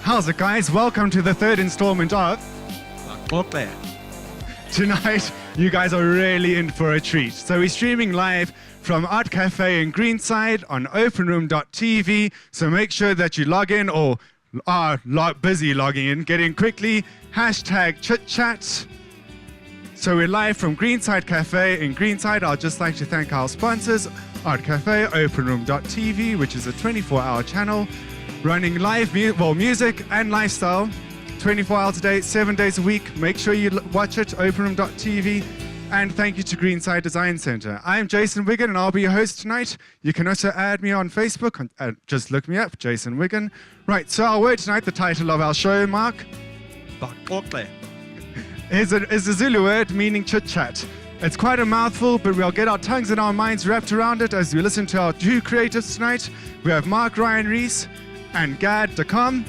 How's it, guys? Welcome to the third installment of Baxoxe. Tonight. You guys are really in for a treat. So we're streaming live from Art Cafe in Greenside on openroom.tv. So make sure that you log in or are busy logging in. Get in quickly. Hashtag #ChitChat. So we're live from Greenside Cafe in Greenside. I'd just like to thank our sponsors, Art Cafe, openroom.tv, which is a 24-hour channel running live music and lifestyle 24 hours a day, 7 days a week. Make sure you watch it, openroom.tv. And thank you to Greenside Design Centre. I'm Jason Wigan and I'll be your host tonight. You can also add me on Facebook. Just look me up, Jason Wigan. Right, so our word tonight, the title of our show, Mark, Baxoxe. is a Zulu word meaning chit-chat. It's quite a mouthful, but we'll get our tongues and our minds wrapped around it as we listen to our two creatives tonight. We have Mark Ryan Rees and Gad DeCom.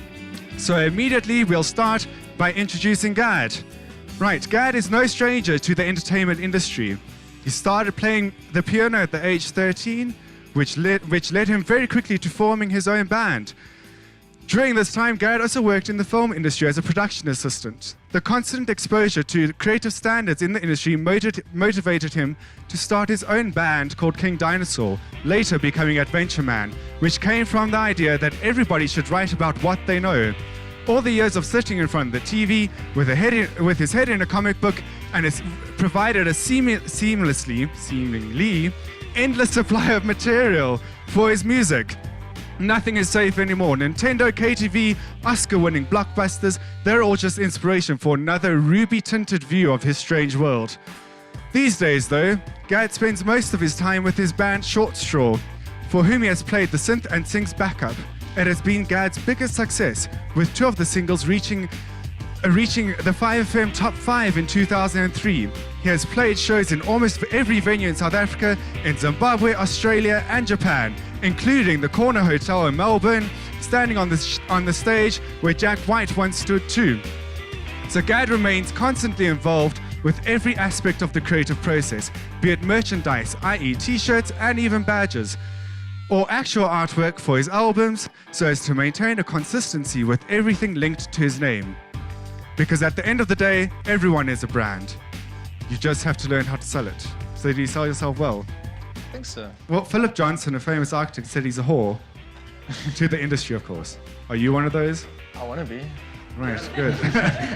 So immediately we'll start by introducing Gad. Right, Gad is no stranger to the entertainment industry. He started playing the piano at the age 13, which led him very quickly to forming his own band. During this time, Gad also worked in the film industry as a production assistant. The constant exposure to creative standards in the industry motivated him to start his own band called King Dinosaur, later becoming Adventure Man, which came from the idea that everybody should write about what they know. All the years of sitting in front of the TV with his head in a comic book and has provided a seemingly endless supply of material for his music. Nothing is safe anymore. Nintendo, KTV, Oscar-winning blockbusters, they're all just inspiration for another ruby-tinted view of his strange world. These days, though, Gad spends most of his time with his band Short Straw, for whom he has played the synth and sings backup. It has been Gad's biggest success, with 2 of the singles reaching the 5FM Top 5 in 2003. He has played shows in almost every venue in South Africa, in Zimbabwe, Australia and Japan, including the Corner Hotel in Melbourne, standing on the stage where Jack White once stood too. So Gad remains constantly involved with every aspect of the creative process, be it merchandise, i.e. t-shirts and even badges, or actual artwork for his albums, so as to maintain a consistency with everything linked to his name. Because at the end of the day, everyone is a brand. You just have to learn how to sell it. So do you sell yourself well? I think so. Well, Philip Johnson, a famous architect, said he's a whore. To the industry, of course. Are you one of those? I want to be. Right, good.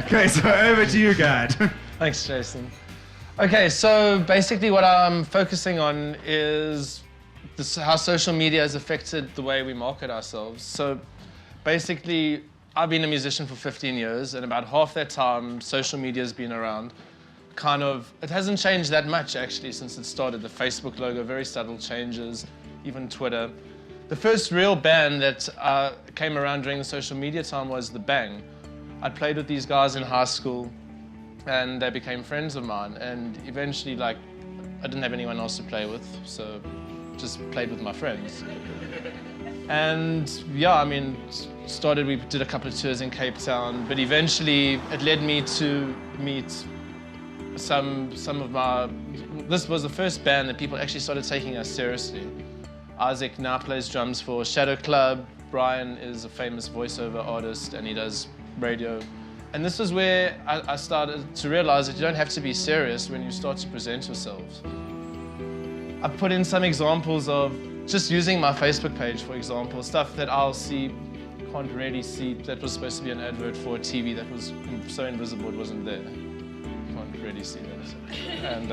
Okay, so over to you, Gad. Thanks, Jason. Okay, so basically what I'm focusing on is how social media has affected the way we market ourselves. So basically, I've been a musician for 15 years, and about half that time, social media has been around. It hasn't changed that much, actually, since it started. The Facebook logo, very subtle changes, even Twitter. The first real band that came around during the social media time was The Bang. I played with these guys in high school, and they became friends of mine. And eventually, I didn't have anyone else to play with, so just played with my friends. And yeah, we did a couple of tours in Cape Town, but eventually it led me to meet this was the first band that people actually started taking us seriously. Isaac now plays drums for Shadow Club. Brian is a famous voiceover artist and he does radio. And this is where I started to realize that you don't have to be serious when you start to present yourselves. I put in some examples of just using my Facebook page, for example, stuff that I'll see, can't really see, that was supposed to be an advert for a TV that was so invisible it wasn't there. Can't really see that. And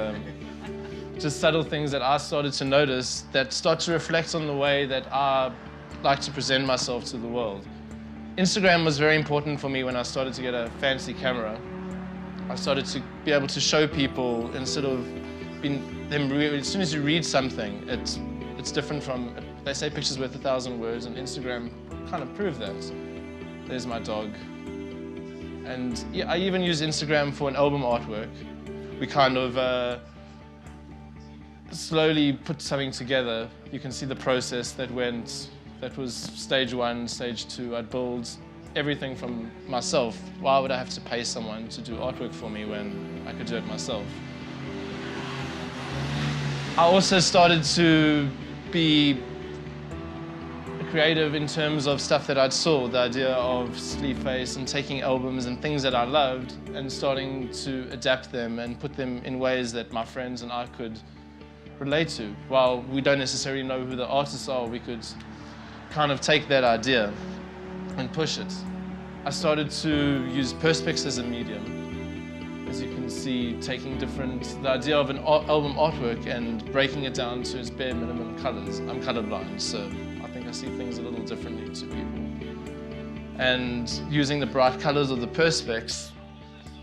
just subtle things that I started to notice that start to reflect on the way that I like to present myself to the world. Instagram was very important for me when I started to get a fancy camera. I started to be able to show people instead of as soon as you read something, it's different from, they say pictures worth 1,000 words, and Instagram kind of proved that. There's my dog. And yeah, I even use Instagram for an album artwork. We kind of slowly put something together. You can see the process that was stage 1, stage 2. I'd build everything from myself. Why would I have to pay someone to do artwork for me when I could do it myself? I also started to be creative in terms of stuff that I'd saw, the idea of Sleeveface and taking albums and things that I loved and starting to adapt them and put them in ways that my friends and I could relate to. While we don't necessarily know who the artists are, we could kind of take that idea and push it. I started to use Perspex as a medium. As you can see, taking the idea of an album artwork and breaking it down to its bare minimum colors. I'm colorblind, so I think I see things a little differently to people. And using the bright colors of the Perspex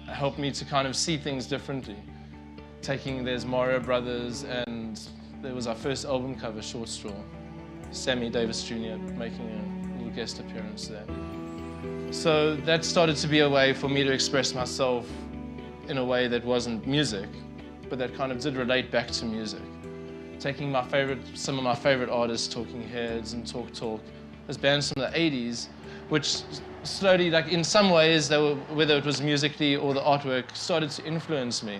helped me to kind of see things differently. There's Mario Brothers, and there was our first album cover, Short Straw. Sammy Davis Jr. making a little guest appearance there. So that started to be a way for me to express myself in a way that wasn't music, but that kind of did relate back to music. Taking some of my favorite artists, Talking Heads and Talk Talk, as bands from the 80s, which slowly, like in some ways, whether it was musically or the artwork, started to influence me.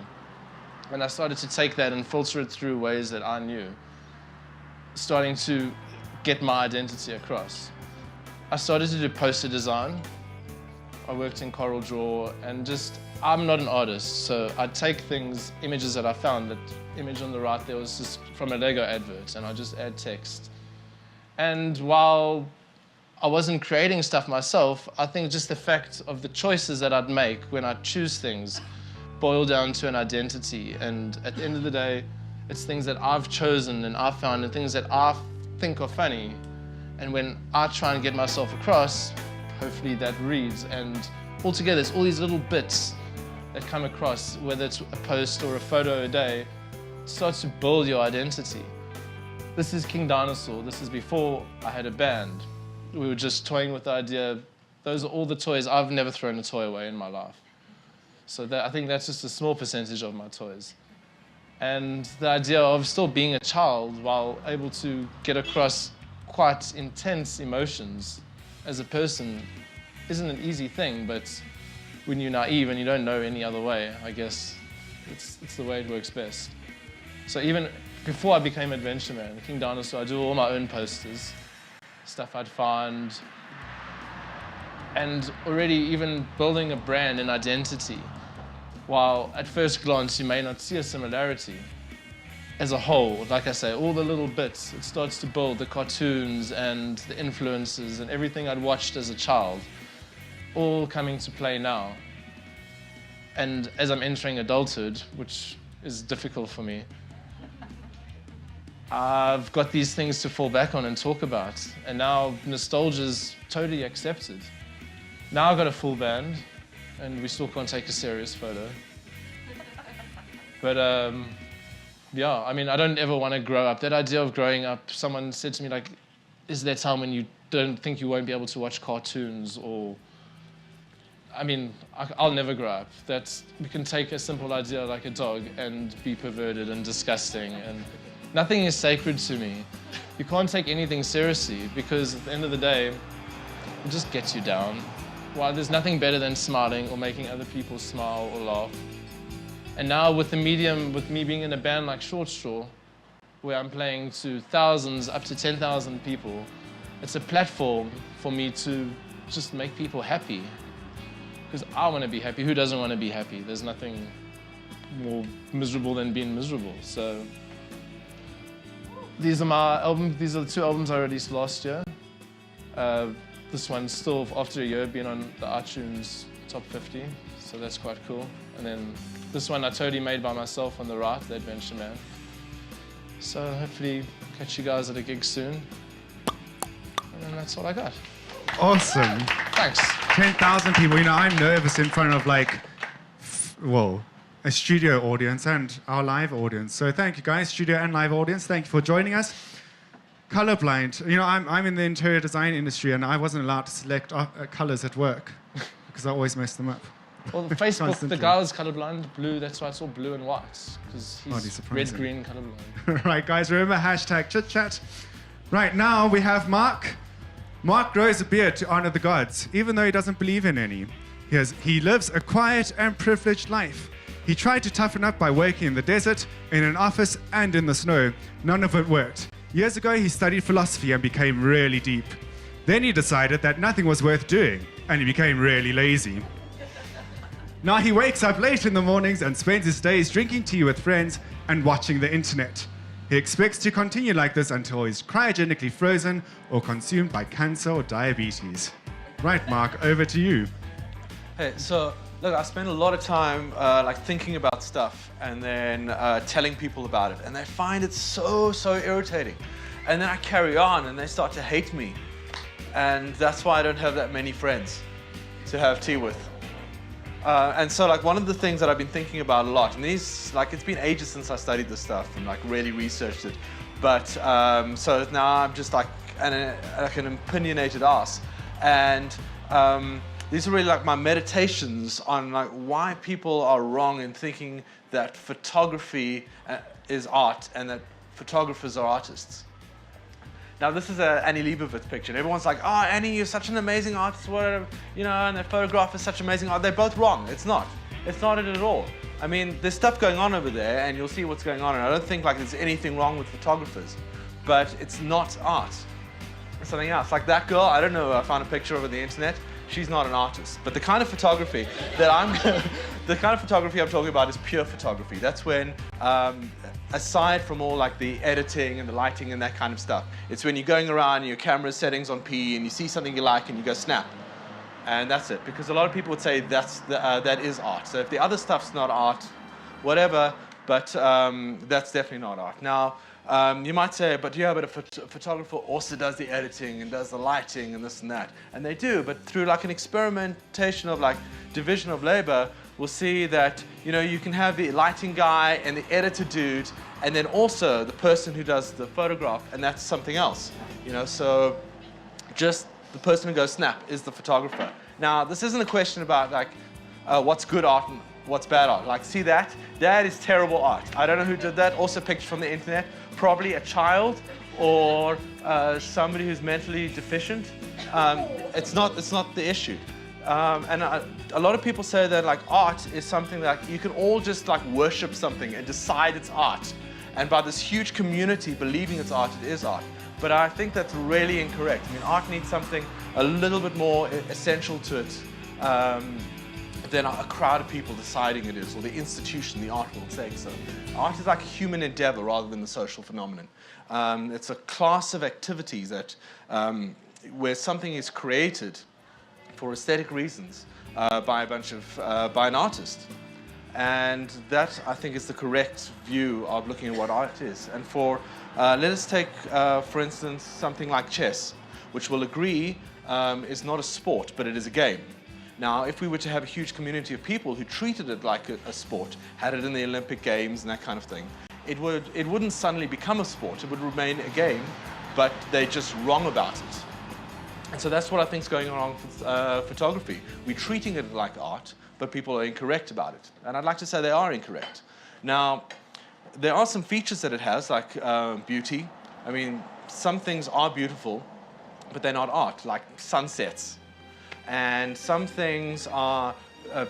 And I started to take that and filter it through ways that I knew, starting to get my identity across. I started to do poster design. I worked in Coral Draw, and I'm not an artist, so I'd take images that I found. That image on the right there was just from a Lego advert, and I'd just add text. And while I wasn't creating stuff myself, I think just the fact of the choices that I'd make when I choose things boil down to an identity. And at the end of the day, it's things that I've chosen and I've found and things that I think are funny. And when I try and get myself across, hopefully that reads. And altogether, it's all these little bits that come across, whether it's a post or a photo a day, starts to build your identity. This is King Dinosaur. This is before I had a band. We were just toying with the idea. Those are all the toys. I've never thrown a toy away in my life. So I think that's just a small percentage of my toys. And the idea of still being a child while able to get across quite intense emotions as a person isn't an easy thing, but when you're naive and you don't know any other way, I guess it's the way it works best. So even before I became Adventure Man, King Dinosaur, I do all my own posters, stuff I'd find, and already even building a brand and identity. While at first glance you may not see a similarity, as a whole, like I say, all the little bits, it starts to build the cartoons and the influences and everything I'd watched as a child, all coming to play now. And as I'm entering adulthood, which is difficult for me, I've got these things to fall back on and talk about. And now nostalgia's totally accepted. Now I've got a full band, and we still can't take a serious photo. But yeah, I mean, I don't ever want to grow up. That idea of growing up, someone said to me, like, is there a time when you don't think you won't be able to watch cartoons or... I mean, I'll never grow up. We can take a simple idea like a dog and be perverted and disgusting, and nothing is sacred to me. You can't take anything seriously because at the end of the day, it just gets you down. While there's nothing better than smiling or making other people smile or laugh. And now with the medium, with me being in a band like Short Straw, where I'm playing to thousands, up to 10,000 people, it's a platform for me to just make people happy. Because I want to be happy. Who doesn't want to be happy? There's nothing more miserable than being miserable. So these are my albums. These are the two albums I released last year. This one's still, after a year, been on the iTunes top 50, so that's quite cool. And then this one I totally made by myself on the right, The Adventure Man. So hopefully catch you guys at a gig soon. And then that's all I got. Awesome. Thanks. 10,000 people. You know, I'm nervous in front of a studio audience and our live audience. So thank you guys, studio and live audience. Thank you for joining us. Colorblind. You know, I'm in the interior design industry and I wasn't allowed to select colors at work because I always mess them up. Well, the Facebook, the guy was colorblind, blue, that's why it's all blue and white, because he's red, green, colorblind. Right, guys, remember #chitchat. Right, now we have Mark. Mark grows a beard to honor the gods, even though he doesn't believe in any. He lives a quiet and privileged life. He tried to toughen up by working in the desert, in an office, and in the snow. None of it worked. Years ago, he studied philosophy and became really deep. Then he decided that nothing was worth doing, and he became really lazy. Now he wakes up late in the mornings and spends his days drinking tea with friends and watching the internet. He expects to continue like this until he's cryogenically frozen or consumed by cancer or diabetes. Right, Mark, over to you. Hey, so look, I spend a lot of time like thinking about stuff and then telling people about it, and they find it so irritating. And then I carry on, and they start to hate me, and that's why I don't have that many friends to have tea with. And so like one of the things that I've been thinking about a lot, and these like it's been ages since I studied this stuff and like really researched it, but so now I'm just like an opinionated ass, and these are really like my meditations on like why people are wrong in thinking that photography is art and that photographers are artists. Now this is an Annie Leibovitz picture, and everyone's like, "Oh, Annie, you're such an amazing artist, whatever, you know, and that photograph is such amazing art." They're both wrong. It's not. It's not it at all. I mean, there's stuff going on over there, and you'll see what's going on. And I don't think like there's anything wrong with photographers, but it's not art. It's something else. Like that girl, I don't know. I found a picture over the internet. She's not an artist, but the kind of photography that the kind of photography I'm talking about is pure photography. That's when, aside from all like the editing and the lighting and that kind of stuff, it's when you're going around and your camera settings on P and you see something you like and you go snap, and that's it. Because a lot of people would say that is art. So if the other stuff's not art, whatever, but that's definitely not art. Now. You might say, but yeah, but a photographer also does the editing and does the lighting and this and that. And they do, but through like an experimentation of like division of labor, we'll see that, you know, you can have the lighting guy and the editor dude, and then also the person who does the photograph, and that's something else. You know, so just the person who goes snap is the photographer. Now, this isn't a question about like what's good art and what's bad art. Like, see that? That is terrible art. I don't know who did that. Also pictures from the internet. Probably a child or somebody who's mentally deficient. It's not the issue. And a lot of people say that like art is something that you can all just like worship something and decide it's art. And by this huge community believing it's art, it is art. But I think that's really incorrect. I mean, art needs something a little bit more essential to it than a crowd of people deciding it is, or the institution, the art world saying so. Art is like a human endeavor rather than the social phenomenon. It's a class of activities that, where something is created for aesthetic reasons by an artist. And that, I think, is the correct view of looking at what art is. And let us take, for instance, something like chess, which we'll agree is not a sport, but it is a game. Now, if we were to have a huge community of people who treated it like a sport, had it in the Olympic Games and that kind of thing, it wouldn't suddenly become a sport. It would remain a game, but they're just wrong about it. And so that's what I think is going on with photography. We're treating it like art, but people are incorrect about it. And I'd like to say they are incorrect. Now, there are some features that it has, like beauty. I mean, some things are beautiful, but they're not art, like sunsets. And some things are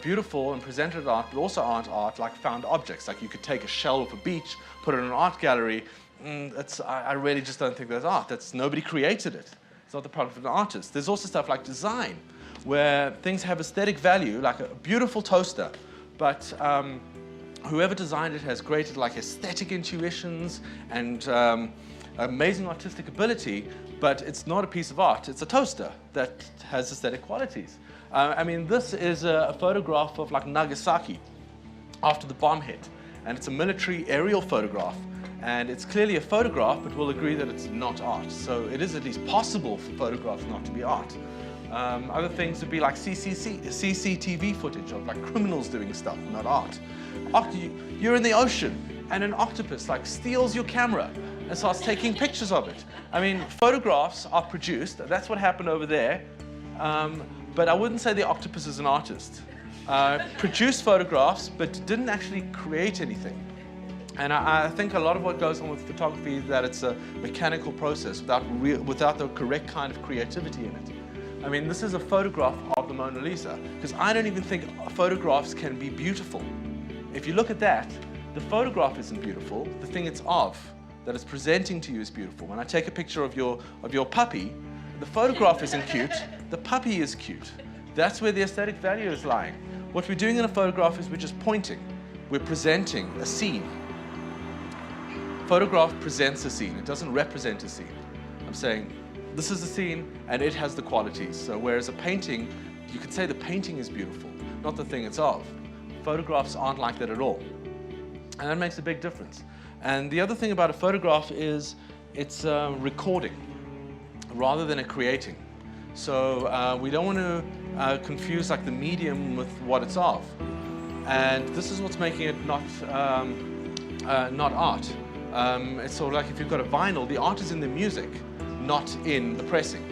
beautiful and presented as art, but also aren't art, like found objects. Like you could take a shell off a beach, put it in an art gallery. I really just don't think that's art. Nobody created it. It's not the product of an artist. There's also stuff like design, where things have aesthetic value, like a beautiful toaster, but whoever designed it has created like aesthetic intuitions and amazing artistic ability, but it's not a piece of art. It's a toaster that has aesthetic qualities. I mean, this is a photograph of like Nagasaki after the bomb hit, and it's a military aerial photograph, and it's clearly a photograph, but we'll agree that it's not art. So it is at least possible for photographs not to be art. Other things would be like CCTV footage of like criminals doing stuff, not art. You're in the ocean, and an octopus like steals your camera and starts taking pictures of it. I mean, photographs are produced. That's what happened over there. But I wouldn't say the octopus is an artist. Produced photographs, but didn't actually create anything. And I think a lot of what goes on with photography is that it's a mechanical process without the correct kind of creativity in it. I mean, this is a photograph of the Mona Lisa, because I don't even think photographs can be beautiful. If you look at that, the photograph isn't beautiful, the thing it's of that it's presenting to you is beautiful. When I take a picture of your puppy, the photograph isn't cute, the puppy is cute. That's where the aesthetic value is lying. What we're doing in a photograph is we're just pointing. We're presenting a scene. Photograph presents a scene. It doesn't represent a scene. I'm saying, this is the scene, and it has the qualities. So whereas a painting, you could say the painting is beautiful, not the thing it's of. Photographs aren't like that at all. And that makes a big difference. And the other thing about a photograph is it's recording rather than a creating. So we don't want to confuse like the medium with what it's of. And this is what's making it not art. It's sort of like if you've got a vinyl, the art is in the music, not in the pressing.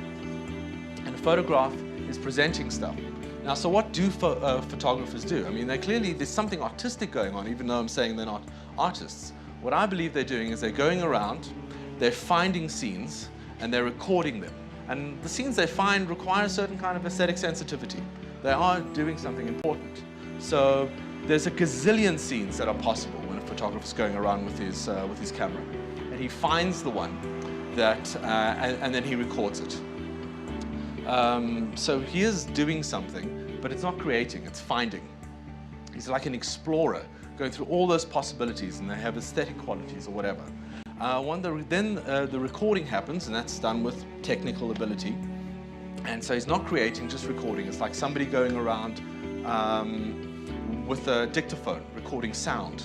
And a photograph is presenting stuff. Now, so what do photographers do? I mean, there's something artistic going on, even though I'm saying they're not artists. What I believe they're doing is they're going around, they're finding scenes, and they're recording them. And the scenes they find require a certain kind of aesthetic sensitivity. They are doing something important. So there's a gazillion scenes that are possible when a photographer's going around with his camera. And he finds the one that, and then he records it. So he is doing something, but it's not creating, it's finding. He's like an explorer, going through all those possibilities, and they have aesthetic qualities or whatever. Then the recording happens, and that's done with technical ability. And so he's not creating, just recording. It's like somebody going around with a dictaphone, recording sound,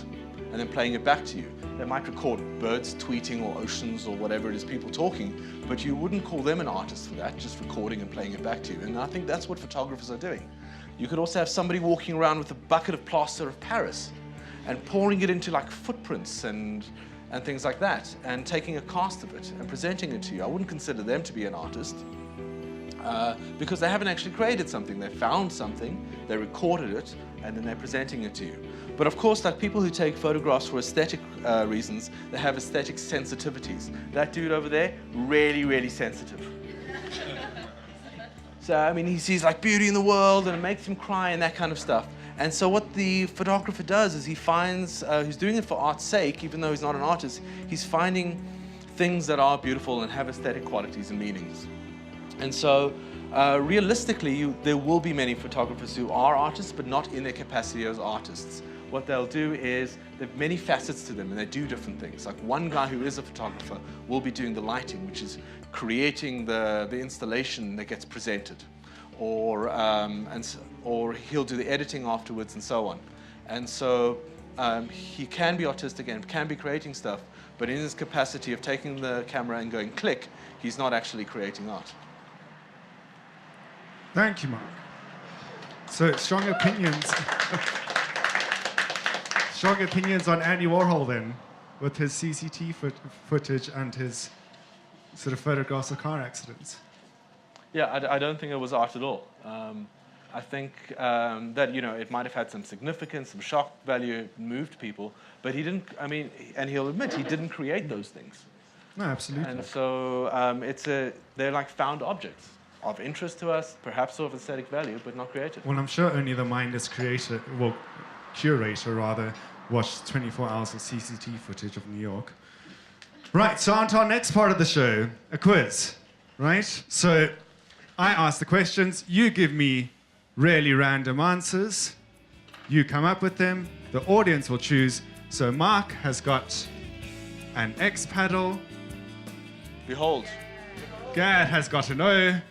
and then playing it back to you. They might record birds tweeting or oceans or whatever it is, people talking, but you wouldn't call them an artist for that, just recording and playing it back to you. And I think that's what photographers are doing. You could also have somebody walking around with a bucket of plaster of Paris and pouring it into like footprints and things like that, and taking a cast of it and presenting it to you. I wouldn't consider them to be an artist because they haven't actually created something. They found something, they recorded it, and then they're presenting it to you. But of course, like people who take photographs for aesthetic reasons, they have aesthetic sensitivities. That dude over there, really, really sensitive. So, I mean, he sees like beauty in the world and it makes him cry and that kind of stuff. And so what the photographer does is he finds, he's doing it for art's sake, even though he's not an artist, he's finding things that are beautiful and have aesthetic qualities and meanings. And so realistically, there will be many photographers who are artists, but not in their capacity as artists. What they'll do is, there are many facets to them and they do different things. Like one guy who is a photographer will be doing the lighting, which is creating the installation that gets presented. Or he'll do the editing afterwards and so on. And so he can be artistic and can be creating stuff, but in his capacity of taking the camera and going click, he's not actually creating art. Thank you, Mark. So, strong opinions. Strong opinions on Andy Warhol then, with his CCT footage and his sort of photographs of car accidents. Yeah, I don't think it was art at all. I think that, you know, it might have had some significance, some shock value, it moved people, but he didn't, I mean, and he'll admit he didn't create those things. No, absolutely. And so they're like found objects of interest to us, perhaps of aesthetic value, but not creative. Well, I'm sure only the mindless curator rather, watched 24 hours of CCT footage of New York. Right, so on to our next part of the show, a quiz, right? So I ask the questions, you give me really random answers, you come up with them, the audience will choose. So Mark has got an X paddle. Behold. Gad has got an O.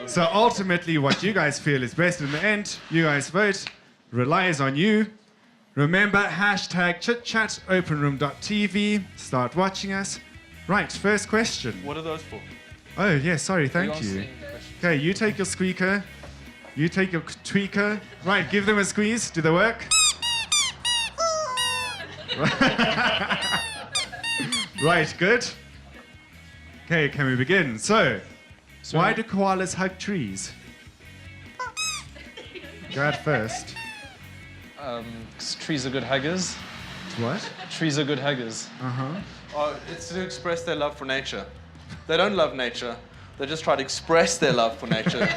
So ultimately what you guys feel is best in the end, you guys vote, relies on you. Remember, hashtag chitchat, openroom.tv, start watching us. Right, first question. What are those for? Oh, yeah, sorry, thank you. Okay, you take your squeaker, you take your tweaker. Right, give them a squeeze, do they work? Right, good. Okay, can we begin? So, why do koalas hug trees? Go out first. 'Cause trees are good huggers. What? Trees are good huggers. Uh-huh. Oh, it's to express their love for nature. They don't love nature. They just try to express their love for nature.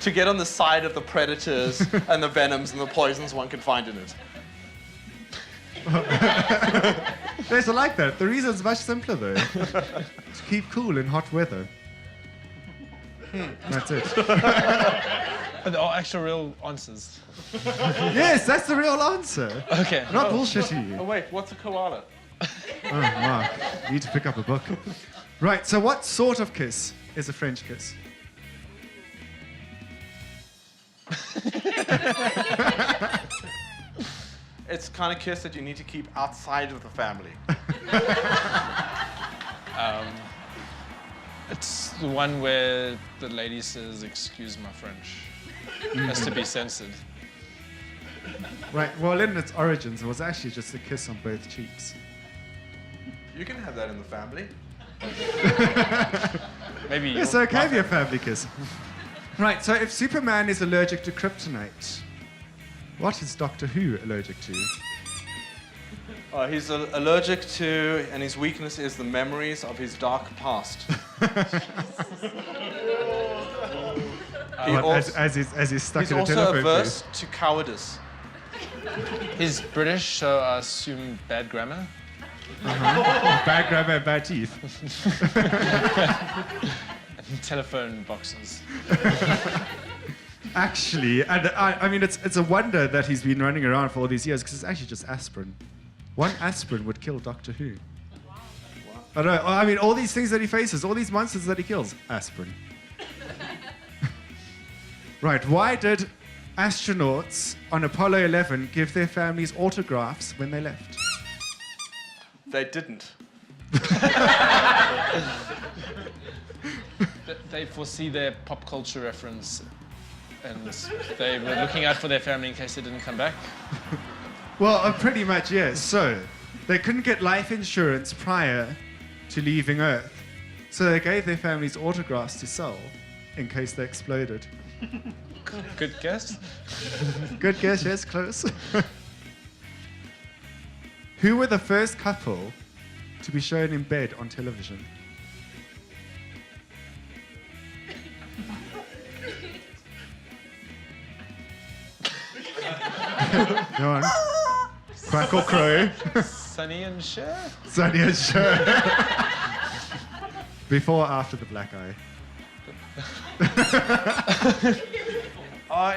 to get on the side of the predators and the venoms and the poisons one can find in it. Yes, I like that. The reason's much simpler, though. To keep cool in hot weather. That's it. But there are actual real answers. Yes, that's the real answer. Okay. Not bullshitting Oh you. wait, what's a koala? Oh, Mark, you need to pick up a book. Right, so what sort of kiss is a French kiss? It's the kind of kiss that you need to keep outside of the family. It's the one where the lady says, "Excuse my French." Has to be censored. Right, well, in its origins, it was actually just a kiss on both cheeks. You can have that in the family. Maybe. Yes, so it can be a family kiss. Right, so if Superman is allergic to kryptonite, what is Doctor Who allergic to? He's allergic to, and his weakness is the memories of his dark past. As he's stuck He's in a also telephone averse booth. to cowardice. He's British, so I assume bad grammar. Bad grammar and bad teeth. Telephone boxes. Actually, and I mean, it's a wonder that he's been running around for all these years, because it's actually just aspirin. One aspirin would kill Doctor Who. I don't know. I mean, all these things that he faces, all these monsters that he kills, aspirin. Right, why did astronauts on Apollo 11 give their families autographs when they left? They didn't. They foresee their pop culture reference, and they were looking out for their family in case they didn't come back. Well, pretty much, yes. So, they couldn't get life insurance prior to leaving Earth. So they gave their families autographs to sell in case they exploded. Good guess. Good guess, yes, close. Who were the first couple to be shown in bed on television? Go on. Quack or crow? Sonny and Cher? Sonny and Cher. Before or after the black eye?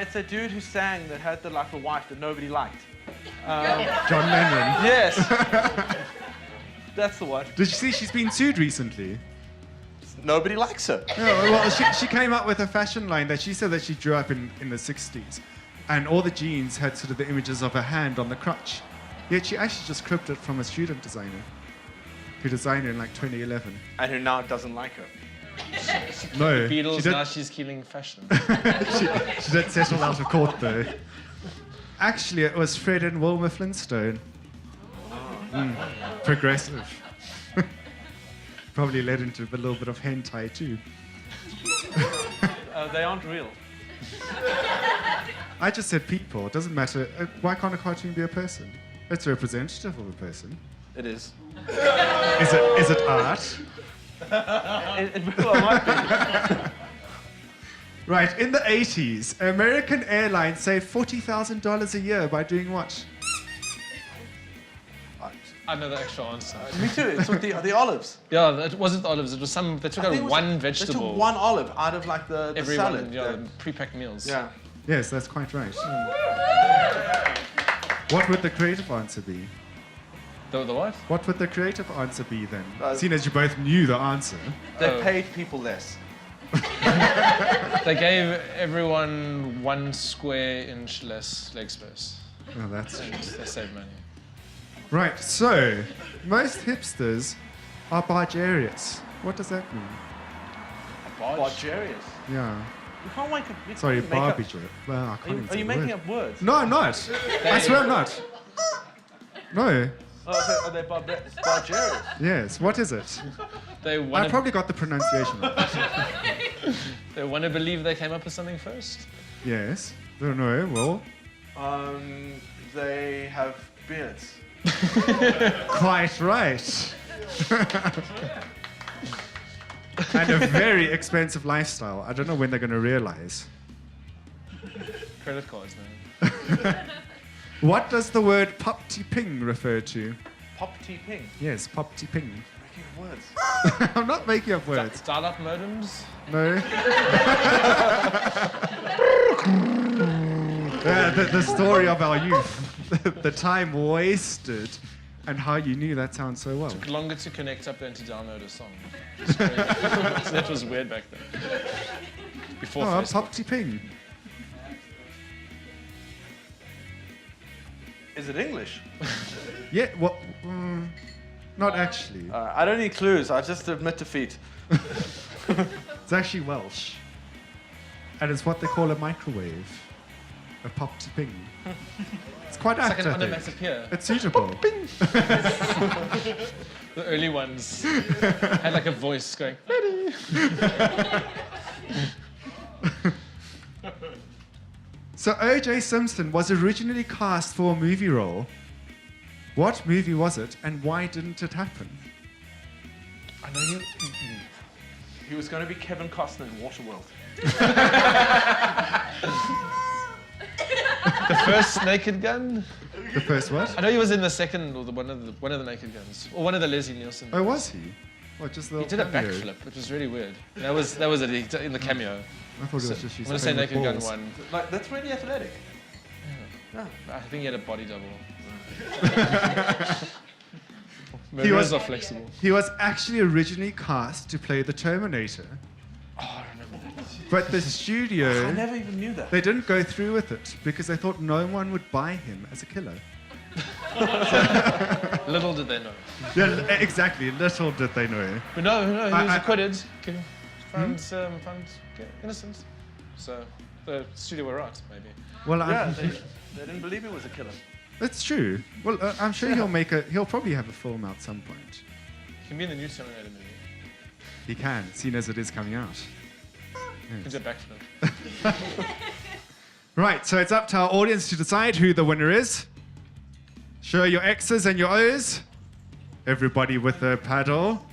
It's a dude who sang that had the wife that nobody liked. John Lennon. Yes. That's the one. Did you see she's been sued recently? Nobody likes her. Yeah, well, she came up with a fashion line that she said that she drew up in the 60s. And all the jeans had sort of the images of a hand on the crotch. Yet she actually just cribbed it from a student designer who designed her in like 2011. And who now doesn't like her. No, Beatles, she did, now she's killing fashion. she did settle out of court though. Actually, it was Fred and Wilma Flintstone. Progressive. Probably led into a little bit of hentai too. They aren't real. I just said people. It doesn't matter. Why can't a cartoon be a person? It's representative of a person. It is. Is it art? Well, it might be. Right, in the 80s, American Airlines saved $40,000 a year by doing what? I know the actual answer. Me too. It's with the olives. Yeah, it wasn't olives. It was some. They took I out think it was one They vegetable. took one olive out of like the Everyone, salad. yeah, pre-packed meals. Yeah. Yes, that's quite right. What would the creative answer be? The what? What would the creative answer be then? Uh, Seeing as you both knew the answer. They Oh. paid people less. They gave everyone 1 square inch less leg space. Oh, that's And they saved money. right. So, most hipsters are bargarious. What does that mean? Bargarious. Yeah. You can't make up. You Sorry, can't make up- barbiger. Well, I can't even Are say you the making word. up words? No, I'm not. I swear I'm not. No. Oh, are they bargarious? Yes. What is it? They I want to. probably got the pronunciation wrong. They want to believe they came up with something first. Yes. Don't know. Well, They have beards. quite right. And a very expensive lifestyle. I don't know when they're going to realize. Credit cards, man. What does the word pop-ti-ping refer to? Pop T-Ping. Yes, Pop Ping. Making up words. I'm not making up words. Dial-up modems. No. The story of our youth, the time wasted, and how you knew that sound so well. Took longer to connect up than to download a song. It's crazy. So that was weird back then. Before Facebook. Pop Ping. Is it English? Yeah, well, not actually. I don't need clues. I just admit defeat. It's actually Welsh. And it's what they call a microwave. A Pop Ping. It's quite It's apt, like an I think. onomatopoeia. It's suitable. The early ones had like a voice going, ready. So O.J. Simpson was originally cast for a movie role. What movie was it, and why didn't it happen? I know you. He was going to be Kevin Costner in Waterworld. The first Naked Gun? The first what? I know he was in the second, or one of the Naked Guns, or one of the Leslie Nielsen. Oh, was he? What, just a He little did a cameo? backflip, which was really weird. That was it in the cameo. I thought it So, was just I'm his gonna say favourite Naked Gun balls. one. Like, that's really athletic. I think he had a body double. He was- Murderers are flexible. He was actually originally cast to play the Terminator. Oh, I remember that. But the I studio, never even knew that. they didn't go through with it because they thought no one would buy him as a killer. Little did they know. Yeah, exactly. Little did they know. But no, he was I- acquitted. Found innocent. So the studio were right, maybe. Well, Yeah, they didn't believe he was a killer. that's true. Well, I'm sure he'll probably have a film out some point. He can be in the new Terminator movie. He can, seeing as it is coming out. He can do a backflip. Right, so it's up to our audience to decide who the winner is. Show your X's and your O's. Everybody with a paddle.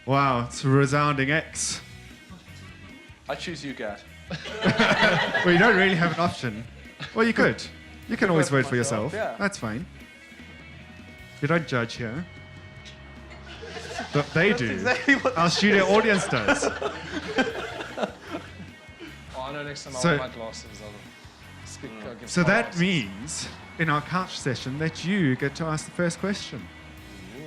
Wow, it's a resounding X. I choose you, Gat. Well, you don't really have an option. Well, you could. You can always vote vote for for yourself. myself, yeah. That's fine. You don't judge here. But they do. Exactly what Our studio audience does. Oh, I know next time I'll So- wear my glasses. I'll give So that follow-ups. means, in our couch session, that you get to ask the first question. Ooh.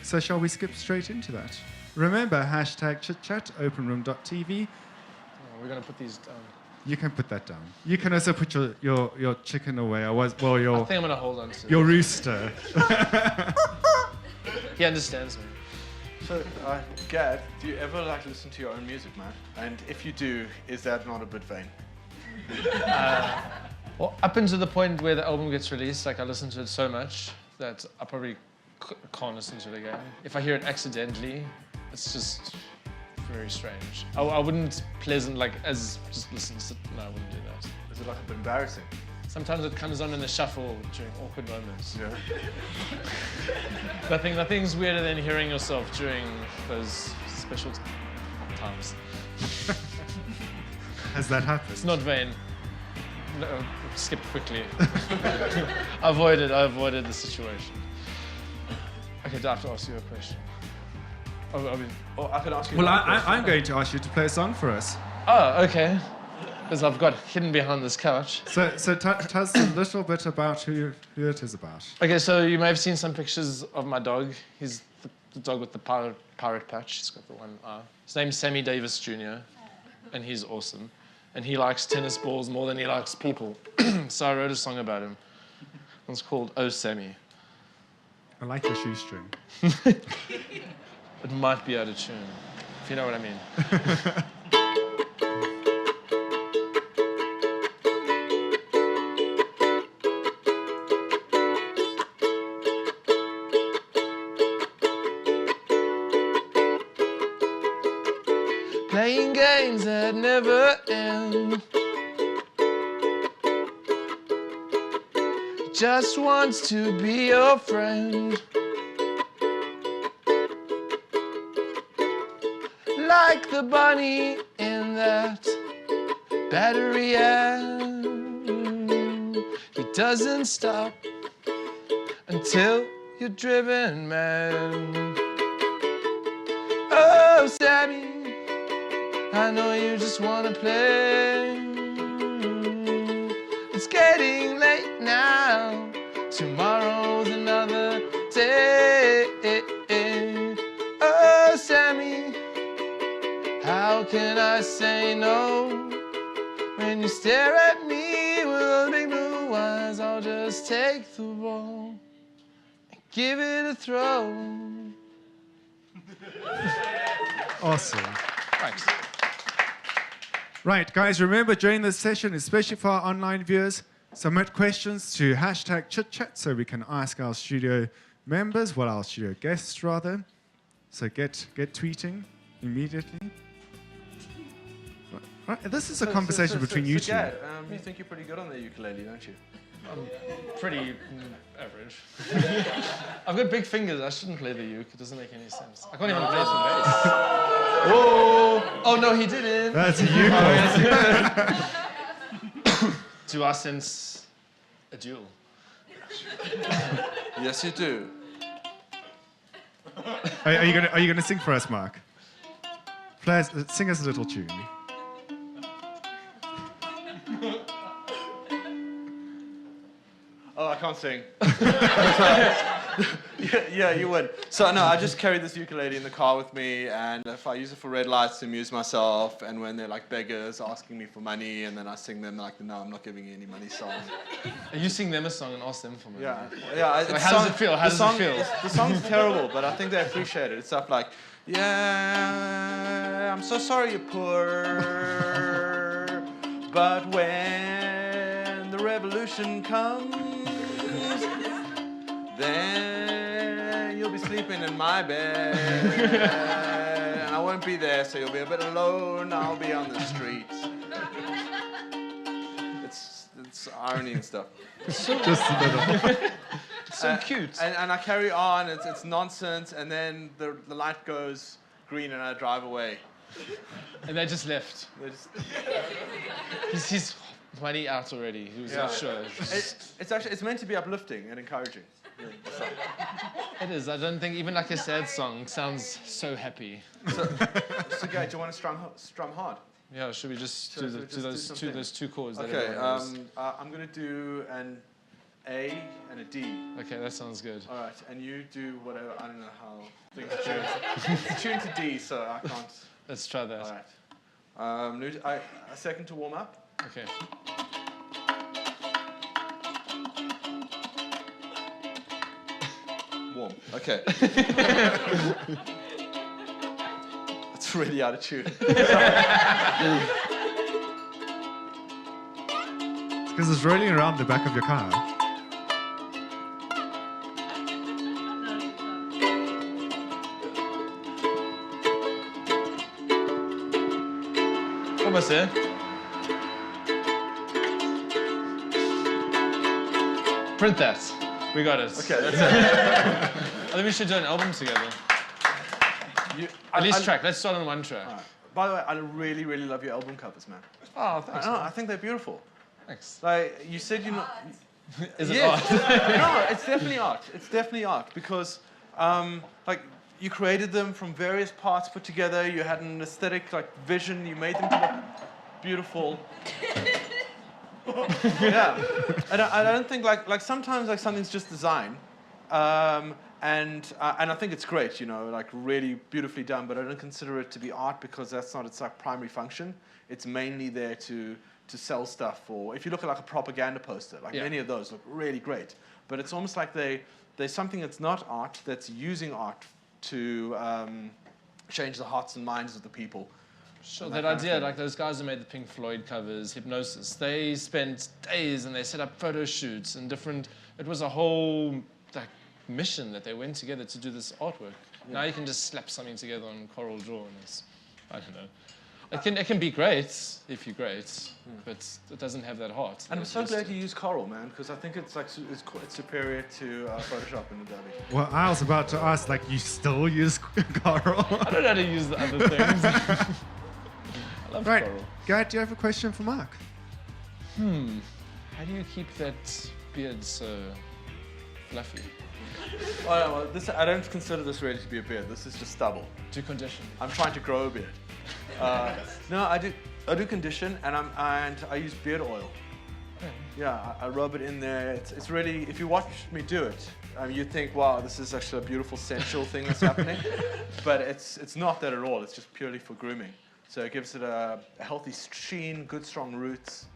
So shall we skip straight into that? Remember, #chitchat, openroom.tv. Oh, we're going to put these down. You can put that down. You can also put your chicken away. I your think I'm going to hold on to it. your rooster. He understands me. So, Gad, do you ever like listen to your own music, man? And if you do, is that not a bit vain? Well, up until the point where the album gets released, like I listen to it so much that I probably can't listen to it again. If I hear it accidentally, it's just very strange. I wouldn't as just listen to it. No, I wouldn't do that. Is it like a bit embarrassing? Sometimes it comes on in the shuffle during awkward moments. Yeah. Nothing's weirder than hearing yourself during those special times. Has that happened? It's not vain. No, skip quickly. I avoided the situation. Okay, do I have to ask you a question? Oh, I mean, Or I could ask you. Well, another question. I'm going to ask you to play a song for us. oh, okay. Because I've got hidden behind this couch. So tell us a little bit about who it is about. Okay, so you may have seen some pictures of my dog. He's the dog with the pirate patch. He's got the one eye. His name's Sammy Davis Jr., and he's awesome. And he likes tennis balls more than he likes people. So I wrote a song about him. It's called Oh Sammy. I like your shoestring. It might be out of tune, if you know what I mean. Playing games that never end. Just wants to be your friend. Like the bunny in that battery ad. He doesn't stop until you're driven mad. Oh, Sammy, I know you just wanna play. It's getting late now. Tomorrow's another day. Oh, Sammy, how can I say no when you stare at me with those big blue eyes? I'll just take the ball and give it a throw. Awesome. Thanks. Right, guys, remember during this session, especially for our online viewers, submit questions to #ChitChat so we can ask our studio members, well, our studio guests rather. So get tweeting immediately. Right, this is a conversation between you two. Gad, you think you're pretty good on the ukulele, don't you? Pretty average. I've got big fingers. I shouldn't play the uke. It doesn't make any sense. I can't even play some bass. Whoa! Oh no, he didn't. That's a ukulele. Do I sense a duel? Yes, you do. Are you gonna sing for us, Mark? Play us, sing us a little tune. Oh, I can't sing. yeah, you would. So no, I just carry this ukulele in the car with me, and if I use it for red lights to amuse myself, and when they're like beggars asking me for money, and then I sing them like, no, I'm not giving you any money song. You sing them a song and ask them for money. Yeah. How does it feel? How does it feel? The song's terrible, but I think they appreciate it. It's stuff like, yeah, I'm so sorry you're poor, but when the revolution comes, then you'll be sleeping in my bed, and I won't be there, so you'll be a bit alone. I'll be on the streets. It's irony and stuff. Just a little. So cute. And I carry on. It's nonsense, and then the light goes green, and I drive away. And they just left. They just- He's money out already. He was not sure. It's meant to be uplifting and encouraging. It is. I don't think even like a sad song sounds so happy. So Guy, do you want to strum hard? Yeah, should we just Sure, do, so the, just do do those something. two chords? That Okay, everyone knows? I'm going to do an A and a D. Okay, that sounds good. All right, and you do whatever. I don't know how things tune. It's tuned to D, so I can't. Let's try that. All right. A second to warm up. Okay. Warm. Okay. It's really out of tune. It's because it's rolling around the back of your car. Almost there. Print that. We got it. Okay, that's it. I think we should do an album together. At least track. Let's start on one track. All right. By the way, I really, really love your album covers, man. Oh, thanks. I think they're beautiful. Thanks. Like you said, you're not. Is it Yes. art? No, it's definitely art. It's definitely art because, like, you created them from various parts put together. You had an aesthetic, like, vision. You made them to look beautiful. Yeah, and I don't think like sometimes like something's just design, and I think it's great, you know, like really beautifully done. But I don't consider it to be art because that's not its like primary function. It's mainly there to sell stuff. Or if you look at like a propaganda poster, like many of those look really great. But it's almost like there's something that's not art that's using art to change the hearts and minds of the people. Sure, that idea, like those guys who made the Pink Floyd covers, Hypnosis, they spent days and they set up photo shoots and it was a whole like mission that they went together to do this artwork. Yeah. Now you can just slap something together on Coral Draw and it's, I don't know. It can be great if you're great, but it doesn't have that heart. And I'm so glad you use Coral, man, because I think it's like it's superior to Photoshop in the Adobe. Well, I was about to ask, like, you still use Coral? I don't know how to use the other things. I love Right, Coral. Gad, do you have a question for Mark? How do you keep that beard so fluffy. Well, I don't consider this really to be a beard. This is just stubble. To condition. I'm trying to grow a beard. No, I do condition, and I use beard oil. Yeah, I rub it in there. It's really, if you watch me do it, you'd think, wow, this is actually a beautiful sensual thing that's happening. But it's not that at all. It's just purely for grooming. So it gives it a healthy sheen, good strong roots,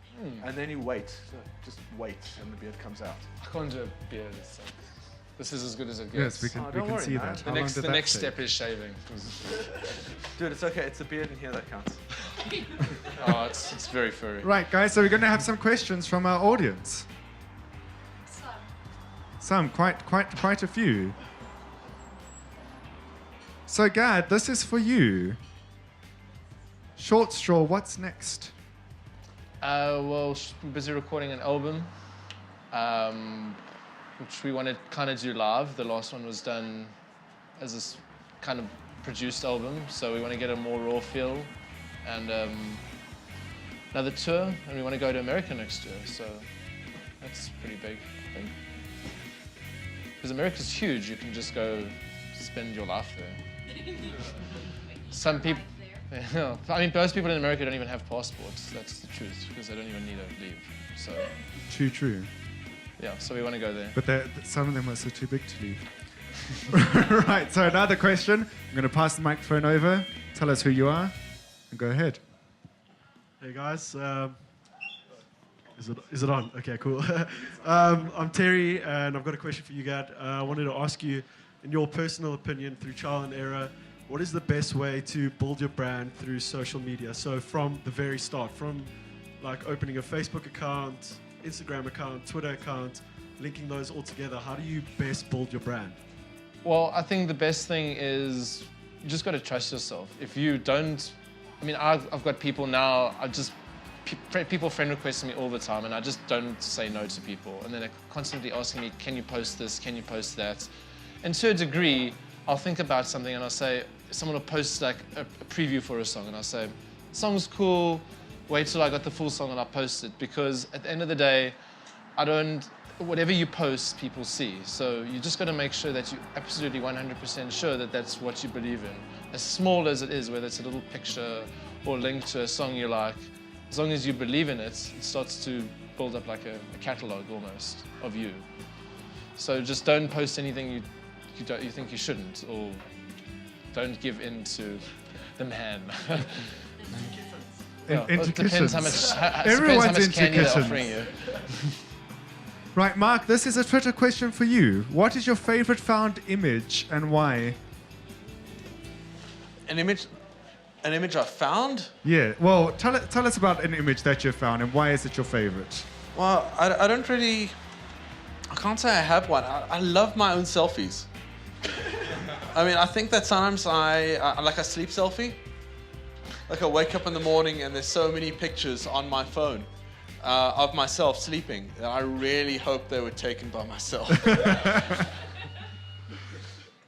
and then you wait. So just wait, and the beard comes out. I can't do a beard. So this is as good as it gets. Yes, we can, Oh, we don't can worry, see man. that. The How long next, did the that next take? step is shaving. Dude, it's okay. It's the beard in here that counts. Oh, it's very furry. Right, guys, so we're going to have some questions from our audience. Some, quite a few. So, Gad, this is for you. Short Straw, what's next? Well, we're busy recording an album, which we want to kind of do live. The last one was done as this kind of produced album, so we want to get a more raw feel. And another tour, and we want to go to America next year, so that's pretty big, I think. Because America's huge, you can just go spend your life there. Some people, I mean, most people in America don't even have passports, that's the truth, because they don't even need to leave, so. True. Yeah, so we want to go there. But some of them are also too big to leave. Right, so another question. I'm going to pass the microphone over. Tell us who you are, and go ahead. Hey guys, is it on? Okay, cool. I'm Terry, and I've got a question for you, Gad. I wanted to ask you, in your personal opinion, through trial and error, what is the best way to build your brand through social media? So from the very start, from like opening a Facebook account, Instagram account, Twitter account, linking those all together, how do you best build your brand? Well, I think the best thing is you just got to trust yourself. If you don't, I mean, I've got people now, people friend request me all the time, and I just don't say no to people. And then they're constantly asking me, can you post this, can you post that? And to a degree, I'll think about something and I'll say, someone will post like a preview for a song, and I'll say, song's cool, wait till I got the full song and I'll post it. Because at the end of the day, whatever you post, people see. So you just got to make sure that you're absolutely 100% sure that that's what you believe in. As small as it is, whether it's a little picture or link to a song you like, as long as you believe in it, it starts to build up like a catalog almost of you. So just don't post anything you think you shouldn't, or don't give in to the man. Into it depends how kittens. much, Everyone's how much into candy they're kittens. offering you. Right, Mark, this is a Twitter question for you. What is your favorite found image and why? An image I found? Yeah, well, tell us about an image that you found and why is it your favorite? Well, I don't really, I can't say I have one. I love my own selfies. I mean, I think that sometimes I like a sleep selfie. Like I wake up in the morning and there's so many pictures on my phone of myself sleeping that I really hope they were taken by myself.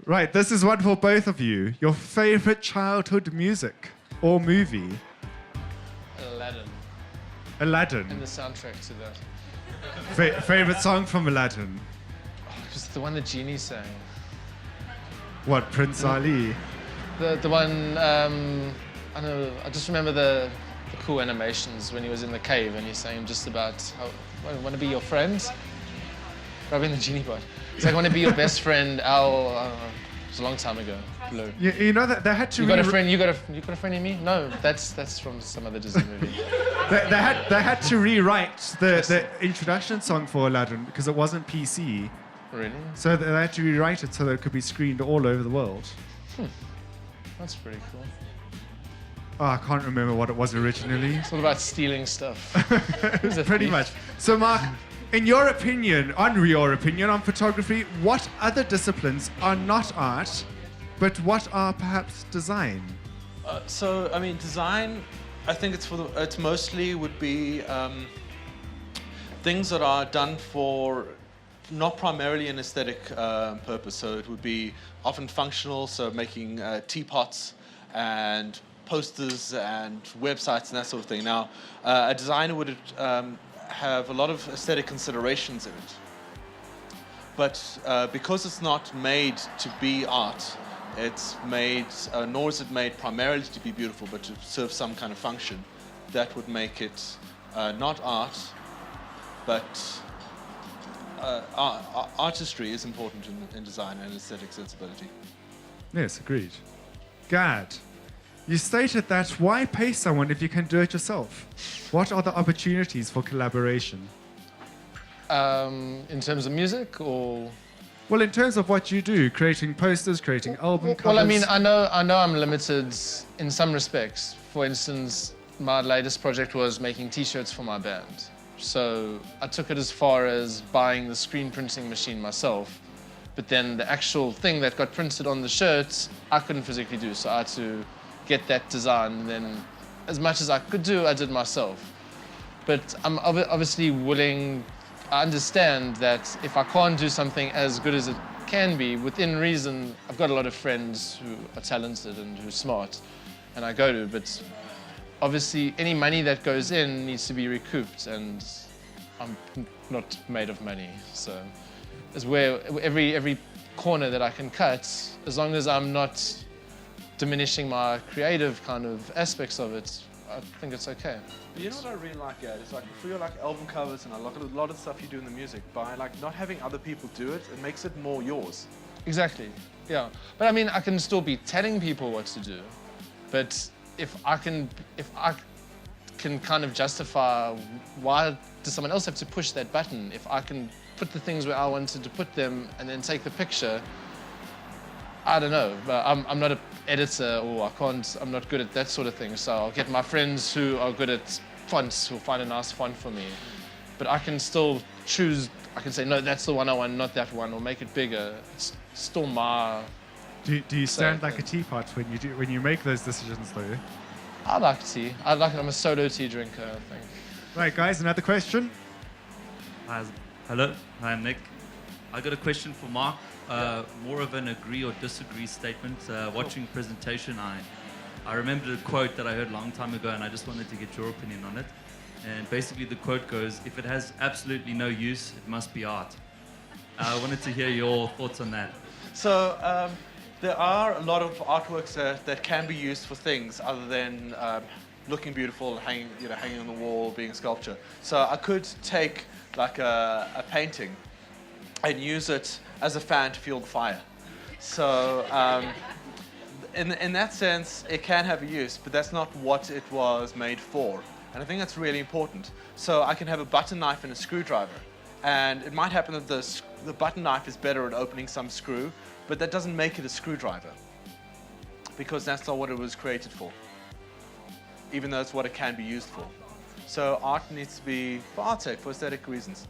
Right, this is one for both of you. Your favorite childhood music or movie? Aladdin. Aladdin. And the soundtrack to that. Favorite song from Aladdin? Just the one the genie sang. What, Prince Ali? The one, I don't know, I just remember the cool animations when he was in the cave and he's saying just about, I want to be your friend. Rubbing the genie part. He's like, I want to be your best friend, Al, I don't know. It was a long time ago. Blue. You know that they had to. You got a friend? You got a friend in me? No, that's from some other Disney movie. They had to rewrite the introduction song for Aladdin because it wasn't PC. Really? So they had to rewrite it so that it could be screened all over the world. That's pretty cool. Oh, I can't remember what it was originally. It's all about stealing stuff. Pretty much. So, Mark, in your opinion on photography, what other disciplines are not art, but what are perhaps design? So, I mean, design, I think it's mostly would be things that are done for not primarily an aesthetic purpose. So it would be often functional, so making teapots and posters and websites and that sort of thing. Now, a designer would have a lot of aesthetic considerations in it. but because it's not made to be art, it's made, nor is it made primarily to be beautiful, but to serve some kind of function. That would make it not art, but artistry is important in design and aesthetic sensibility. Yes, agreed. Gad, you stated that why pay someone if you can do it yourself? What are the opportunities for collaboration? In terms of music, or Well, in terms of what you do, creating posters, creating album covers. well, I mean, I know I'm limited in some respects. For instance, my latest project was making T-shirts for my band. So I took it as far as buying the screen printing machine myself, but then the actual thing that got printed on the shirts, I couldn't physically do. So I had to get that design, and then as much as I could do, I did myself. But I'm obviously willing. I understand that if I can't do something as good as it can be, within reason, I've got a lot of friends who are talented and who are smart, and I go to, but obviously any money that goes in needs to be recouped, and I'm not made of money. So it's where every corner that I can cut, as long as I'm not diminishing my creative kind of aspects of it, I think it's okay. You know what I really like, Gad? It's like for your album covers and a lot of stuff you do in the music, by not having other people do it, it makes it more yours. Exactly, yeah. But I mean, I can still be telling people what to do, but if I can kind of justify why does someone else have to push that button, if I can put the things where I wanted to put them and then take the picture, I don't know, but I'm not an editor, or I'm not good at that sort of thing, so I'll get my friends who are good at fonts who'll find a nice font for me. But I can still choose, I can say, no, that's the one I want, not that one, or make it bigger. It's still my... Do you stand like a teapot when you make those decisions, though? I like tea. I'm a solo tea drinker, I think. Right, guys, another question? Hello, hi, I'm Nick. I got a question for Mark. More of an agree or disagree statement. Watching the presentation, I remembered a quote that I heard a long time ago, and I just wanted to get your opinion on it. And basically the quote goes, if it has absolutely no use, it must be art. I wanted to hear your thoughts on that. So there are a lot of artworks that can be used for things other than looking beautiful, hanging on the wall, being a sculpture. So I could take like a painting and use it as a fan to fuel the fire. So in that sense, it can have a use, but that's not what it was made for. And I think that's really important. So I can have a butter knife and a screwdriver. And it might happen that the butter knife is better at opening some screw, but that doesn't make it a screwdriver, because that's not what it was created for, even though it's what it can be used for. So art needs to be for art's sake, for aesthetic reasons.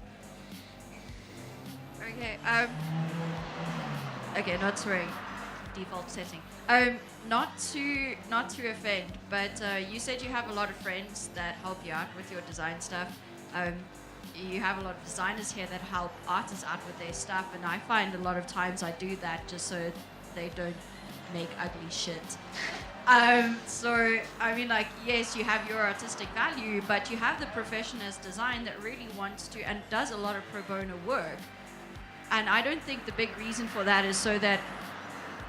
Okay, okay, not swearing, default setting. Not to offend, but you said you have a lot of friends that help you out with your design stuff. You have a lot of designers here that help artists out with their stuff, and I find a lot of times I do that just so they don't make ugly shit. So, I mean, like, yes, you have your artistic value, but you have the profession as design that really wants to and does a lot of pro bono work. And I don't think the big reason for that is so that,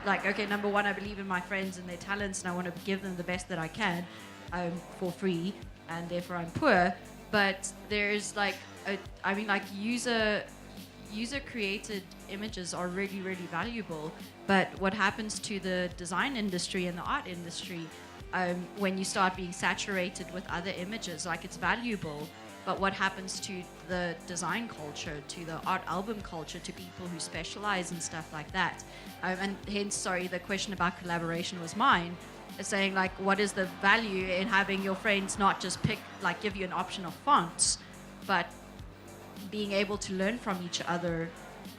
like, okay, number one, I believe in my friends and their talents, and I want to give them the best that I can for free, and therefore I'm poor. But there's like, user-created images are really, really valuable. But what happens to the design industry and the art industry when you start being saturated with other images, like, it's valuable, but what happens to the design culture, to the art album culture, to people who specialize in stuff like that? And hence, sorry, the question about collaboration was mine. It's saying, like, what is the value in having your friends not just give you an option of fonts, but being able to learn from each other,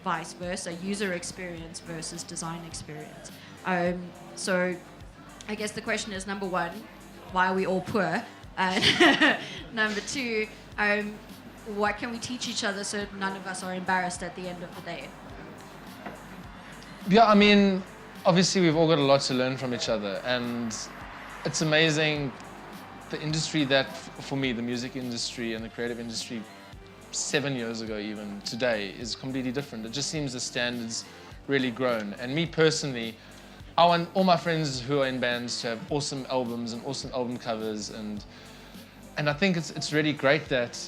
vice versa, user experience versus design experience. So I guess the question is, number one, why are we all poor? And number two, what can we teach each other so none of us are embarrassed at the end of the day? Yeah, I mean, obviously we've all got a lot to learn from each other, and it's amazing the industry that, for me, the music industry and the creative industry 7 years ago even, today, is completely different. It just seems the standards really grown. And me personally, I want all my friends who are in bands to have awesome albums and awesome album covers, and I think it's really great that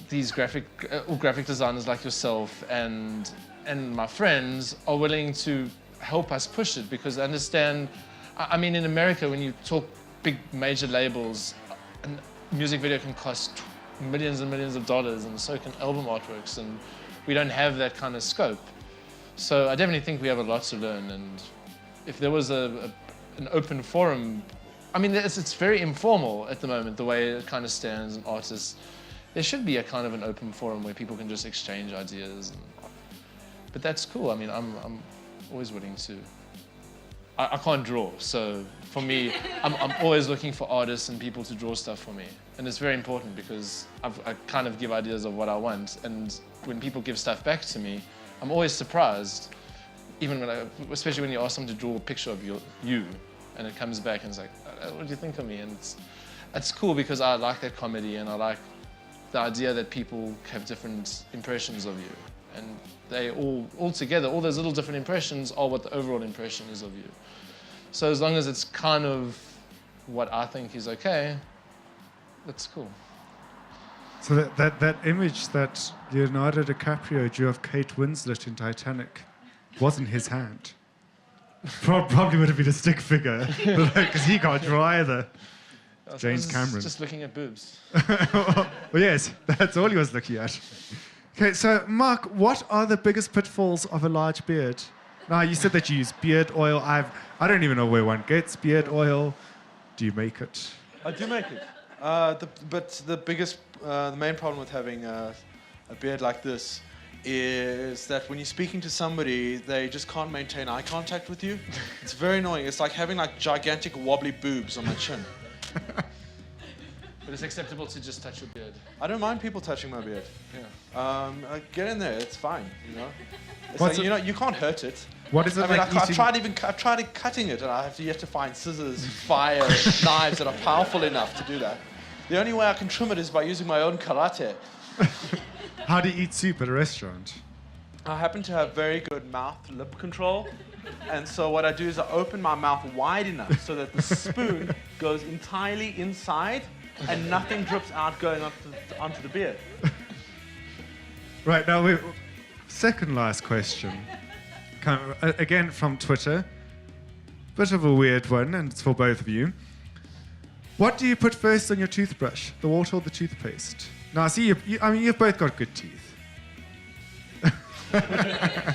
these graphic designers like yourself and my friends are willing to help us push it, because I understand, I mean, in America, when you talk big major labels, a music video can cost millions and millions of dollars, and so can album artworks, and we don't have that kind of scope. So I definitely think we have a lot to learn, and if there was an open forum, I mean, it's very informal at the moment, the way it kind of stands, and artists, there should be a kind of an open forum where people can just exchange ideas. But that's cool. I mean, I'm always willing to. I can't draw, so for me, I'm always looking for artists and people to draw stuff for me. And it's very important because I kind of give ideas of what I want, and when people give stuff back to me, I'm always surprised, even especially when you ask them to draw a picture of you, and it comes back and it's like, what do you think of me? And it's cool because I like that comedy, and I like the idea that people have different impressions of you. And they all together, all those little different impressions are what the overall impression is of you. So as long as it's kind of what I think is okay, that's cool. So that image that Leonardo DiCaprio drew of Kate Winslet in Titanic wasn't his hand. Probably would have been a stick figure, because he can't draw either. James Cameron. Just looking at boobs. Well, yes, that's all he was looking at. Okay, so Mark, what are the biggest pitfalls of a large beard? Now, you said that you use beard oil. I don't even know where one gets beard oil. Do you make it? I do make it. But the main problem with having a beard like this is that when you're speaking to somebody, they just can't maintain eye contact with you. It's very annoying. It's like having like gigantic wobbly boobs on my chin. But it's acceptable to just touch your beard. I don't mind people touching my beard. Yeah. Get in there. It's fine. You know. It's What's like, it- you can't hurt it. What is it I mean, like I've eating? tried cutting it, and I have yet to find scissors, fire, knives that are powerful enough to do that. The only way I can trim it is by using my own karate. How do you eat soup at a restaurant? I happen to have very good mouth-lip control, and so what I do is I open my mouth wide enough so that the spoon goes entirely inside, and nothing drips out going onto the beard. Right, now, second last question. Again from Twitter. Bit of a weird one, and it's for both of you. What do you put first on your toothbrush, the water or the toothpaste? Now, see, I mean, you've both got good teeth. I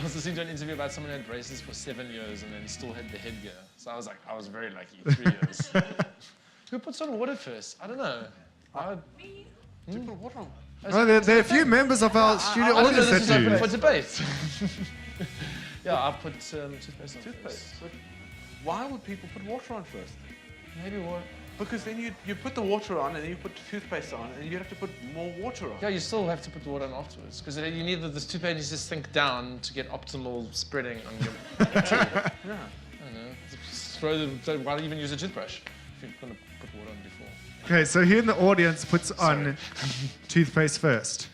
was listening to an interview about someone who had braces for 7 years and then still had the headgear. So I was like, I was very lucky, 3 years. Who puts on water first? I don't know. Do you put water on? Oh, there are a few members of our studio I don't know, audience this is that open do. for debate. Yeah, I put toothpaste on Toothpaste. first. But why would people put water on first? Maybe water. Because then you put the water on, and then you put toothpaste on, and you have to put more water on. Yeah, you still have to put the water on afterwards because you need this toothpaste needs to sink down to get optimal spreading on your teeth. Yeah. I don't know. So why even use a toothbrush if you're going to put water on before? Okay, so here in the audience puts on toothpaste first.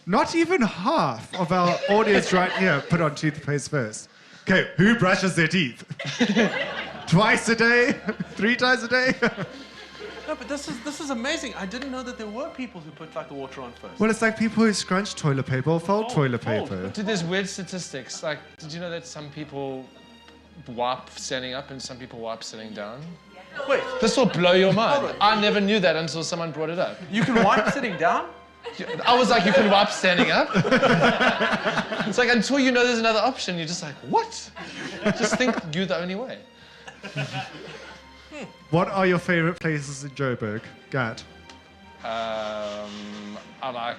Not even half of our audience right here put on toothpaste first. Okay, who brushes their teeth? Twice a day? 3 times a day? No, but this is amazing. I didn't know that there were people who put like the water on first. Well, it's like people who scrunch toilet paper or fold toilet paper. Dude, there's weird statistics. Like, did you know that some people wipe standing up and some people wipe sitting down? Wait, This will blow your mind. Hold on. I never knew that until someone brought it up. you can wipe sitting down? I was like, you can wipe standing up? It's like, until you know there's another option, you're just like, what? Just think you're the only way. What are your favorite places in Joburg? Gad. I like,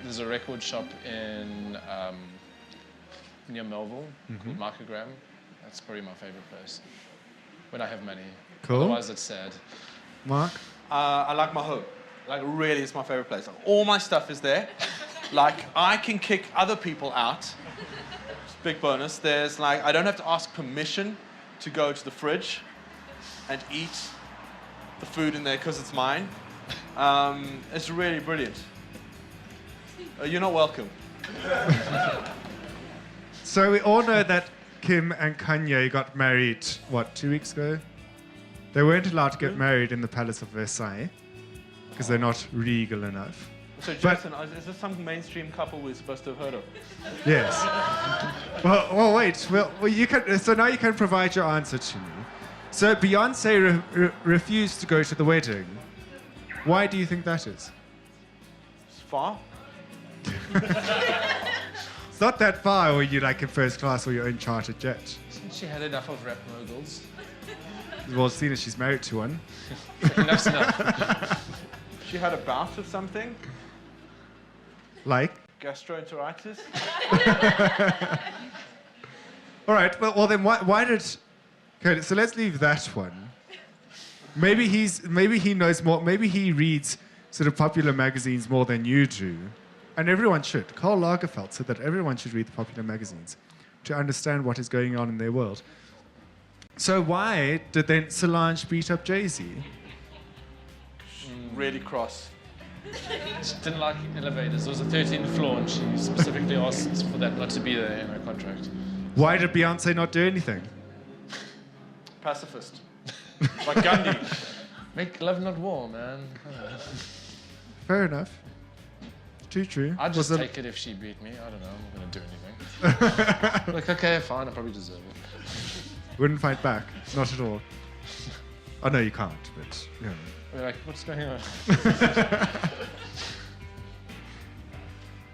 there's a record shop in near Melville called Microgram. That's probably my favorite place when I have money. Cool. Otherwise, it's sad. Mark? I like my home. Like, really, it's my favorite place. Like, all my stuff is there. Like, I can kick other people out. Big bonus. There's like, I don't have to ask permission to go to the fridge and eat the food in there because it's mine. It's really brilliant. You're not welcome. So we all know that Kim and Kanye got married, 2 weeks ago? They weren't allowed to get married in the Palace of Versailles because they're not regal enough. So, Jason, is this some mainstream couple we're supposed to have heard of? Yes. well, wait. Well, you can. So now you can provide your answer to me. So Beyonce refused to go to the wedding. Why do you think that is? It's far. It's not that far where you're like in first class or your own chartered jet. Hasn't she had enough of rap moguls? Well, seeing as she's married to one. Enough's enough. She had a bout of something. Like? Gastroenteritis. All right. Well then why did? Okay, so let's leave that one. Maybe he knows more. Maybe he reads sort of popular magazines more than you do, and everyone should. Karl Lagerfeld said that everyone should read the popular magazines to understand what is going on in their world. So why did then Solange beat up Jay-Z? Really cross. She didn't like elevators. There was a 13th floor, and she specifically asked for that not to be there in her contract. Why did Beyonce not do anything? Pacifist. Like Gandhi. Make love not war, man. Fair enough. Too true. I'd just Was take it if she beat me. I don't know. I'm not going to do anything. Like, okay, fine. I probably deserve it. Wouldn't fight back. Not at all. I know you can't, but you know. We're like, what's going on?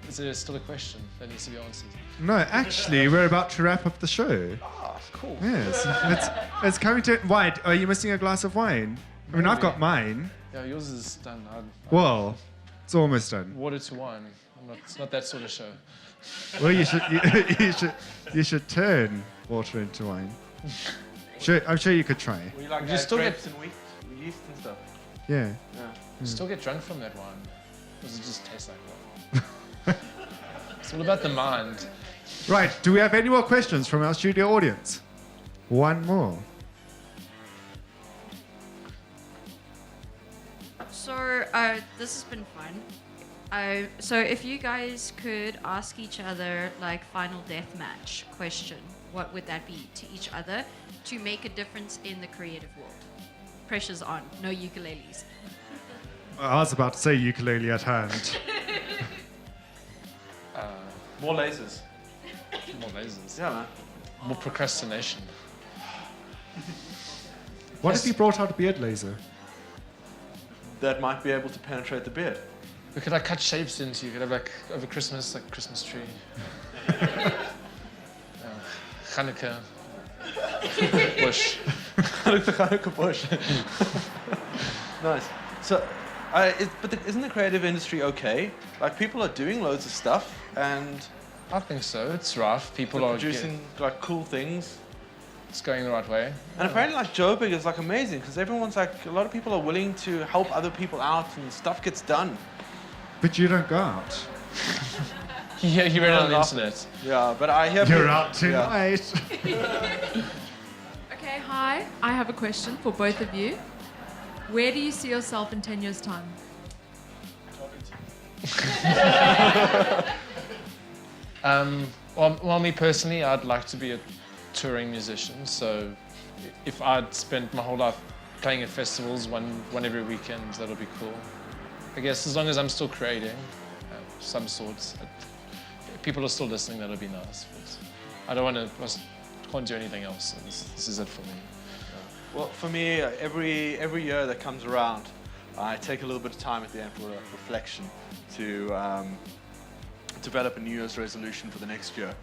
Is there still a question that needs to be answered? No, actually, we're about to wrap up the show. Oh, cool. Yes, it's coming to. Why? Are you missing a glass of wine? I mean, I've got mine. Yeah, yours is done. Well, it's almost done. Water to wine. It's not that sort of show. Well, you should turn water into wine. Sure, I'm sure you could try. We like You still grapes and wheat, yeast and stuff. Yeah. You still get drunk from that wine. Or does it just taste like wine? It's all about the mind. Right. Do we have any more questions from our studio audience? One more. So this has been fun. So if you guys could ask each other like final deathmatch question, what would that be to each other to make a difference in the creative world? Pressure's on. No ukuleles. I was about to say ukulele at hand. More lasers. More lasers. Yeah, man. More procrastination. What if you brought out a beard laser? That might be able to penetrate the beard. We could like cut shapes into. You could have like over Christmas, like Christmas tree. Hanukkah. Bush. The Hanukkah bush. Nice. So, isn't the creative industry okay? Like people are doing loads of stuff and I think so. It's rough. People they're are producing like cool things. It's going the right way. And apparently, like Joburg is like amazing because everyone's like a lot of people are willing to help other people out and stuff gets done. But you don't go out. Yeah, you read it on the Nothing. internet. Yeah, but I hear You're people- out tonight. Okay, hi. I have a question for both of you. Where do you see yourself in 10 years' time? Well, me personally, I'd like to be a touring musician. So if I'd spent my whole life playing at festivals, one every weekend, that'll be cool. I guess as long as I'm still creating some sorts, people are still listening, that'll be nice. But I don't want to, can't do anything else. So this is it for me. Well, for me, every year that comes around, I take a little bit of time at the end for a reflection to develop a New Year's resolution for the next year.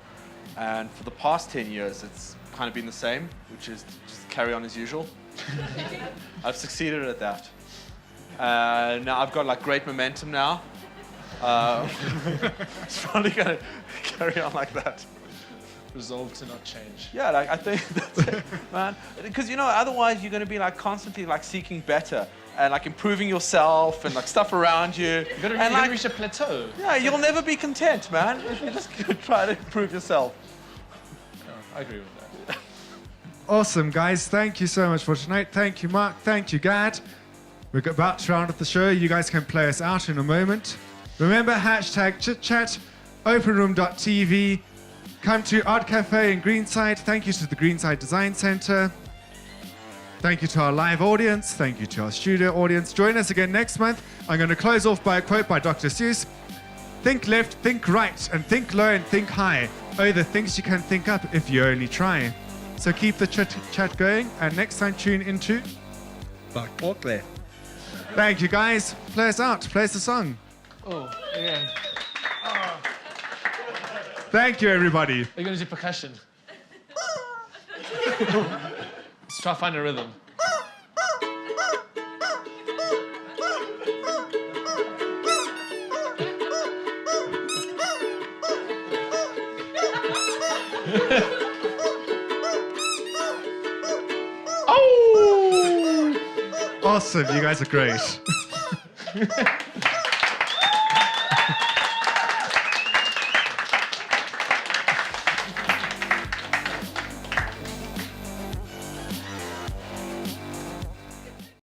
And for the past 10 years, it's kind of been the same, which is just carry on as usual. I've succeeded at that. Now I've got like great momentum now. It's probably going to carry on like that. Resolve to not change. Yeah, like I think that's it, man. Because you know, otherwise you're going to be like constantly like seeking better and like improving yourself and like stuff around you. You're and gonna like, reach a plateau. yeah, you'll never be content, man. If you just try to improve yourself. I agree with that. Awesome, guys. Thank you so much for tonight. Thank you, Mark. Thank you, Gad. We're about to round up the show. You guys can play us out in a moment. Remember, hashtag chitchat, openroom.tv. Come to Art Cafe in Greenside. Thank you to the Greenside Design Center. Thank you to our live audience. Thank you to our studio audience. Join us again next month. I'm going to close off by a quote by Dr. Seuss. Think left, think right, and think low and think high. Oh, the things you can think up if you only try. So keep the chat going, and next time tune into... Baxoxe. Thank you, guys. Play us out. Play us a song. Oh, yeah. Thank you, everybody. Are you going to do percussion? Let's try to find a rhythm. Oh! Awesome. You guys are great.